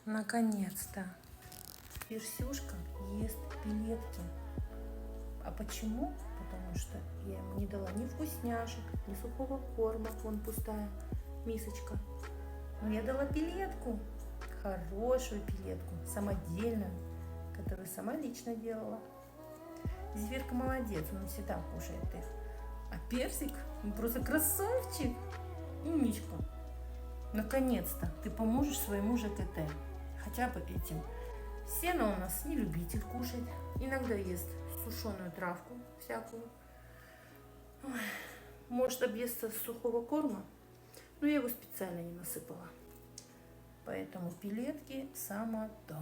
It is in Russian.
Наконец-то Персюшка ест пилетки. А почему? Потому что я ему не дала ни вкусняшек, ни сухого корма. Вон пустая мисочка. Но я дала пилетку. Хорошую пилетку, самодельную, которую сама лично делала. Зверка молодец, он всегда кушает их. А персик, он просто красавчик. Умничка. Наконец-то ты поможешь своему ЖКТ. Хотя бы этим. Сено у нас не любитель кушать. Иногда ест сушеную травку всякую. Ой, может объесться сухого корма, но я его специально не насыпала. Поэтому пилетки само то.